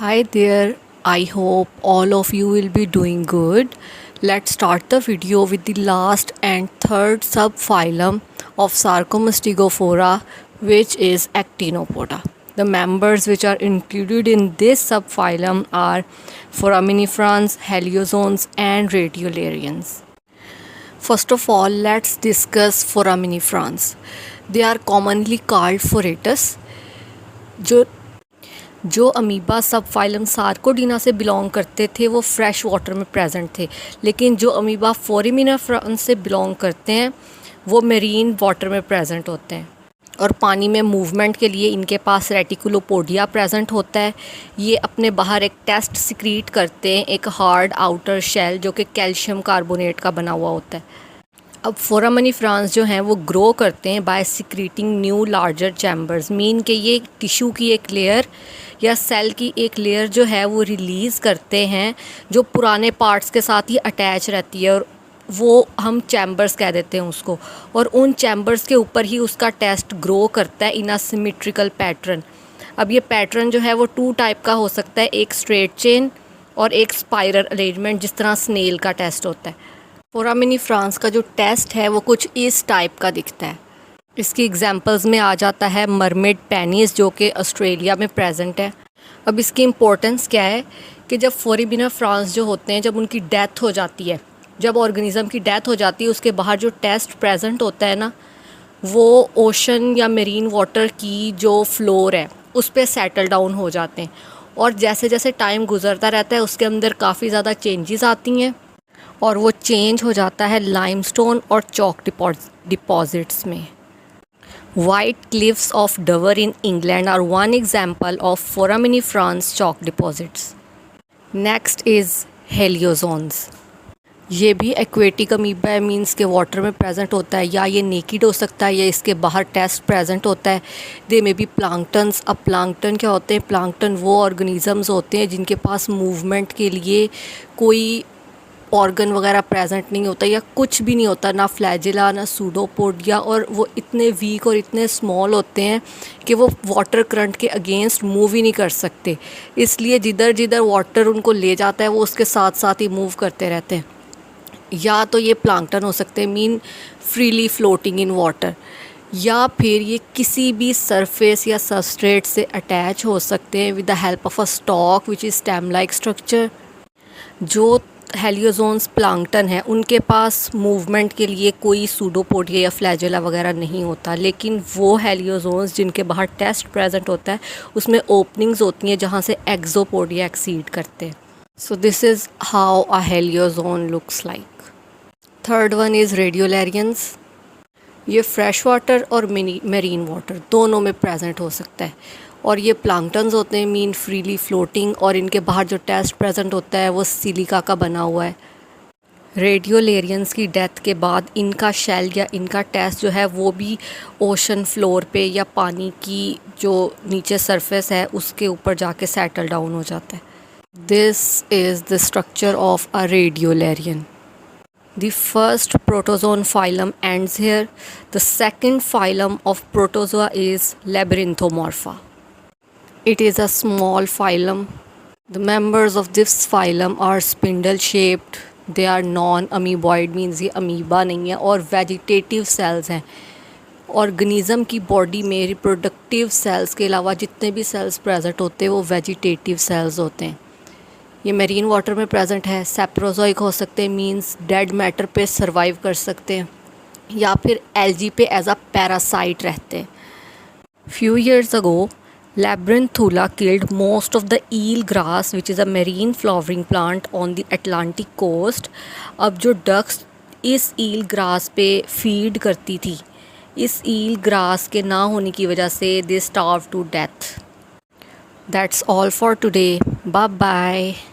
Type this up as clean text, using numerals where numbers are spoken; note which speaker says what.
Speaker 1: Hi there, I hope all of you will be doing good. Let's start the video with the last and third subphylum of Sarcomastigophora, which is Actinopoda. The members which are included in this subphylum are Foraminifrons, Heliozoans, and Radiolarians. First of all, let's discuss Foraminifrons. They are commonly called Foratus. जो amoeba सब phylum Sarcodina से belong करते थे वो fresh water में present थे, लेकिन जो अमीबा फोरामिनिफ्रॉन्स से बिलोंग करते हैं वो मेरीन वाटर में प्रेजेंट होते हैं और पानी में मूवमेंट के लिए इनके पास रेटिकुलोपोडिया प्रेजेंट होता है। ये अपने बाहर एक टेस्ट सिक्रीट करते हैं, एक हार्ड आउटर शेल जो कि कैल्शियम कार्बोनेट का बना हुआ होता है। अब फोरामिनिफ्रॉन्स जो हैं वो ग्रो करते हैं by secreting new larger chambers, mean के ये टिश्यू की एक लेयर या सेल की एक लेयर जो है वो रिलीज़ करते हैं जो पुराने पार्ट्स के साथ ही अटैच रहती है और वो हम चैम्बर्स कह देते हैं उसको, और उन चैम्बर्स के ऊपर ही उसका टेस्ट ग्रो करता है इन अ सिमेट्रिकल पैटर्न। अब ये पैटर्न जो है वो टू टाइप का हो सकता है, एक स्ट्रेट चेन और एक स्पाइरल अरेंजमेंट, जिस तरह स्नेल का टेस्ट होता है। फोरामिनिफ्रॉन्स का जो टेस्ट है वो कुछ इस टाइप का दिखता है। इसकी एग्जांपल्स में आ जाता है मरमेड पेनीज जो कि ऑस्ट्रेलिया में प्रेजेंट है। अब इसकी इम्पोर्टेंस क्या है कि जब फोरामिनिफ्रॉन्स जो होते हैं, जब उनकी डेथ हो जाती है, जब ऑर्गेनिज्म की डेथ हो जाती है, उसके बाहर जो टेस्ट प्रेजेंट होता है ना, वो ओशन या मेरीन वाटर की जो फ्लोर है उस पर सेटल डाउन हो जाते हैं और जैसे जैसे टाइम गुजरता रहता है उसके अंदर काफ़ी ज़्यादा चेंजेस आती हैं और वो चेंज हो जाता है लाइमस्टोन और चॉक डिपॉजिट्स में। White cliffs of Dover in England are one example of foraminiferans chalk deposits. Next is heliozoans. ये भी एक्वेटिक अमीबा है, मीन्स के वाटर में प्रेजेंट होता है, या ये नेकिड हो सकता है या इसके बाहर टेस्ट प्रेजेंट होता है। दे में भी प्लांक्टन्स। अब प्लांक्टन क्या होते हैं? प्लांक्टन वो ऑर्गेनिजम्स होते हैं जिनके पास मूवमेंट के लिए कोई ऑर्गन वगैरह प्रेजेंट नहीं होता या कुछ भी नहीं होता, ना फ्लैजिला ना सूडोपोडिया, और वो इतने वीक और इतने स्मॉल होते हैं कि वो वाटर करंट के अगेंस्ट मूव ही नहीं कर सकते। इसलिए जिधर जिधर वाटर उनको ले जाता है वो उसके साथ साथ ही मूव करते रहते हैं। या तो ये प्लांक्टन हो सकते हैं, mean freely floating in water, या फिर ये किसी भी सरफेस या सबस्ट्रेट से अटैच हो सकते हैं with the help of a stock which is stem like structure. जो हेलियोजोन्स प्लांक्टन है उनके पास मूवमेंट के लिए कोई सूडोपोडिया या फ्लैजेला वगैरह नहीं होता, लेकिन वो हेलियोजोन्स जिनके बाहर टेस्ट प्रेजेंट होता है उसमें ओपनिंग्स होती हैं जहाँ से एक्सोपोडिया एक्सीड करते हैं। So this is how a heliozoan looks like. Third one is radiolarians. ये फ्रेश वाटर और मेरीन वाटर दोनों में प्रेजेंट हो सकता है और ये प्लांक्टन्स होते हैं, मीन फ्रीली फ्लोटिंग, और इनके बाहर जो टेस्ट प्रेजेंट होता है वो सिलिका का बना हुआ है। रेडियोलेरियंस की डेथ के बाद इनका शेल या इनका टेस्ट जो है वो भी ओशन फ्लोर पे या पानी की जो नीचे सरफेस है उसके ऊपर जाके सेटल डाउन हो जाता है। This is the structure of a radiolarian. The first protozoan phylum ends here. The second phylum of protozoa is Labyrinthomorpha. It is a small phylum. The members of this phylum are spindle shaped. They are non-amoeboid, means ये amoeba नहीं है, और vegetative cells हैं। Organism की body में reproductive cells के अलावा जितने भी सेल्स प्रेजेंट होते हैं वो वेजिटेटिव सेल्स होते हैं। ये मेरीन वाटर में प्रेजेंट है। सेप्रोजोइक हो सकते हैं, मींस डेड मैटर पे सरवाइव कर सकते हैं, या फिर एल्गी पे एज अ पैरासाइट रहते हैं। Few years ago labyrinthula killed most of the eel grass which is a marine flowering plant on the Atlantic coast. अब जो डक्स इस ईल ग्रास पे फीड करती थी, इस ईल ग्रास के ना होने की वजह से they starve to death. That's all for today. Bye bye.